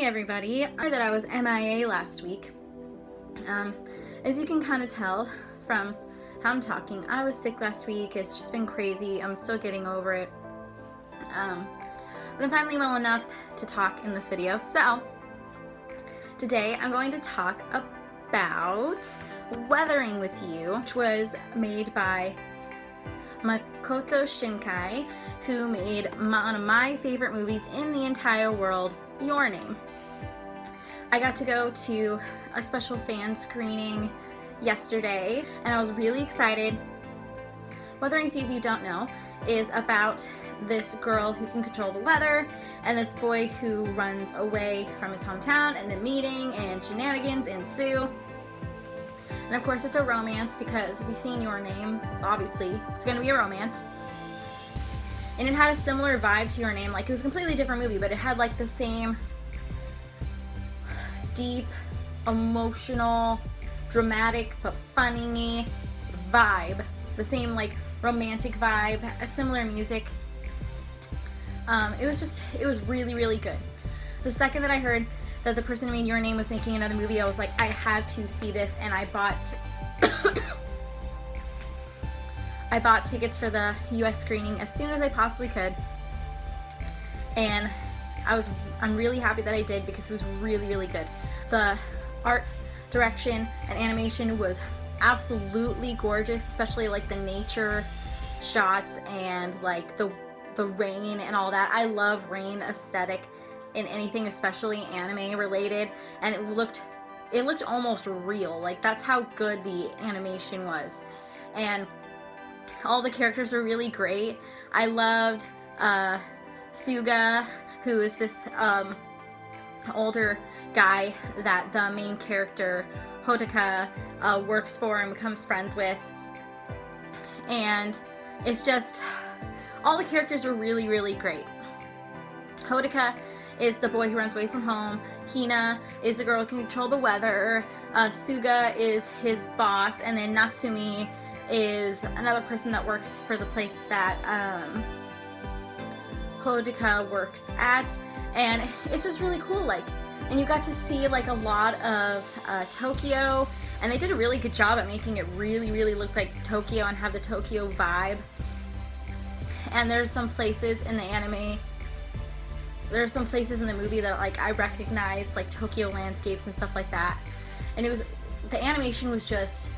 everybody. Sorry that I was MIA last week. As you can kind of tell from how I'm talking, I was sick last week. It's just been crazy. I'm still getting over it. But I'm finally well enough to talk in this video. So today I'm going to talk about Weathering with You, which was made by Makoto Shinkai, who made one of my favorite movies in the entire world, Your Name. I got to go to a special fan screening yesterday, and I was really excited. Weathering with You, if you don't know, is about this girl who can control the weather and this boy who runs away from his hometown, and a meeting and shenanigans ensue. And of course it's a romance, because if you've seen Your Name, obviously it's going to be a romance. And it had a similar vibe to Your Name. Like, it was a completely different movie, but it had like the same deep, emotional, dramatic, but funny vibe. The same like romantic vibe, a similar music. It was really, really good. The second that I heard that the person who made Your Name was making another movie, I was like, I had to see this, and I bought I bought tickets for the US screening as soon as I possibly could. And I'm really happy that I did, because it was really, really good. The art, direction, and animation was absolutely gorgeous, especially like the nature shots and like the rain and all that. I love rain aesthetic in anything, especially anime related, and it looked almost real. Like, that's how good the animation was. And all the characters are really great. I loved Suga, who is this older guy that the main character Hodaka works for and becomes friends with. And it's just, all the characters were really, really great. Hodaka is the boy who runs away from home. Hina is the girl who can control the weather. Suga is his boss, and then Natsumi is another person that works for the place that Hodaka works at. And it's just really cool. Like, and you got to see like a lot of Tokyo, and they did a really good job at making it really, really look like Tokyo and have the Tokyo vibe. And there's some places in the anime, there's some places in the movie that like I recognize, like Tokyo landscapes and stuff like that. And the animation was just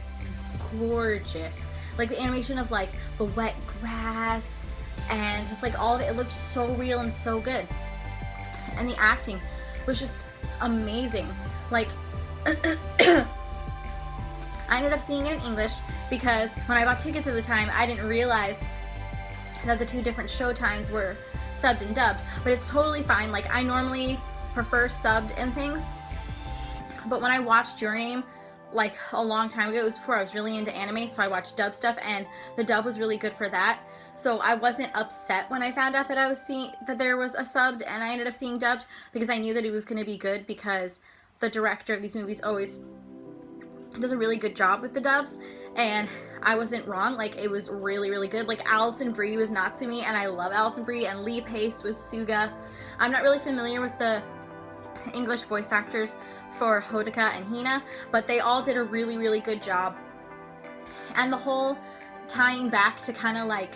gorgeous. Like the animation of like the wet grass and just like all of it, it looked so real and so good. And the acting was just amazing. Like, I ended up seeing it in English, because when I bought tickets at the time, I didn't realize that the two different show times were subbed and dubbed. But it's totally fine. Like, I normally prefer subbed and things, but when I watched Your Name like a long time ago, it was before I was really into anime, so I watched dub stuff, and the dub was really good for that. So I wasn't upset when I found out that I was seeing that there was a subbed and I ended up seeing dubbed, because I knew that it was going to be good, because the director of these movies always does a really good job with the dubs. And I wasn't wrong. Like, it was really, really good. Like, Alison Brie was Natsumi, and I love Alison Brie, and Lee Pace was Suga. I'm not really familiar with the English voice actors for Hodaka and Hina, but they all did a really, really good job. And the whole tying back to kind of like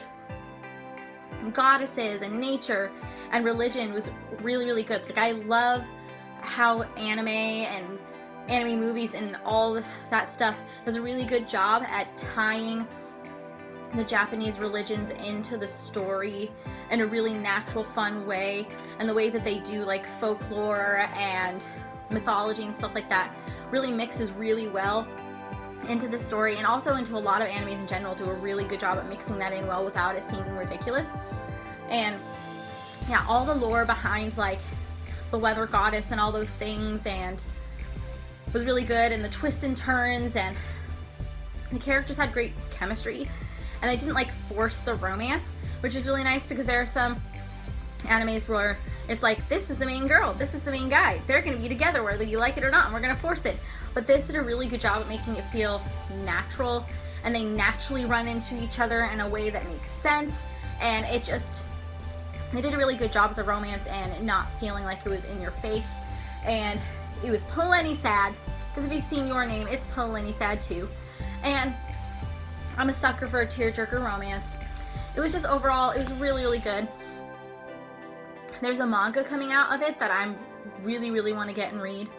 goddesses and nature and religion was really, really good. Like, I love how anime movies and all that stuff does a really good job at tying the Japanese religions into the story in a really natural, fun way. And the way that they do like folklore and mythology and stuff like that really mixes really well into the story, and also into a lot of animes in general do a really good job at mixing that in well without it seeming ridiculous. And yeah, all the lore behind like the weather goddess and all those things and was really good, and the twists and turns, and the characters had great chemistry, and they didn't like force the romance, which is really nice, because there are some animes where it's like, this is the main girl, this is the main guy, they're going to be together whether you like it or not, and we're going to force it. But this did a really good job at making it feel natural, and they naturally run into each other in a way that makes sense, and they did a really good job with the romance and not feeling like it was in your face. and it was plenty sad, because if you've seen Your Name, it's plenty sad too. And I'm a sucker for a tearjerker romance. It was just overall, it was really, really good. There's a manga coming out of it that I'm really want to get and read.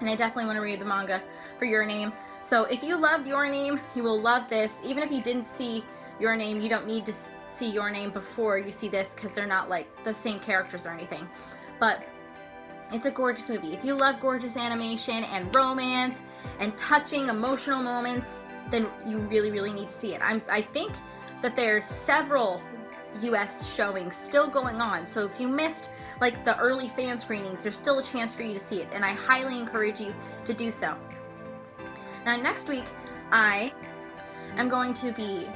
And I definitely want to read the manga for Your Name. So if you loved Your Name, you will love this. Even if you didn't see Your Name, you don't need to see Your Name before you see this, because they're not like the same characters or anything. But it's a gorgeous movie. If you love gorgeous animation and romance and touching emotional moments, then you really need to see it. I think that there's several US showings still going on, so if you missed like the early fan screenings, there's still a chance for you to see it, and I highly encourage you to do so. Now next week I am going to be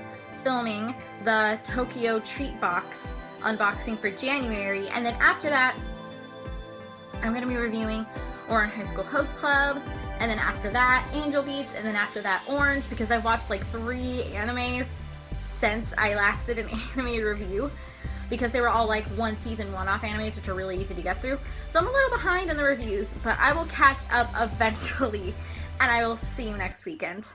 filming the Tokyo Treat Box unboxing for January, and then after that I'm going to be reviewing Ouran High School Host Club, and then after that Angel Beats, and then after that Orange, because I've watched like 3 animes since I last did an anime review, because they were all like one season one-off animes, which are really easy to get through. So I'm a little behind in the reviews, but I will catch up eventually, and I will see you next weekend.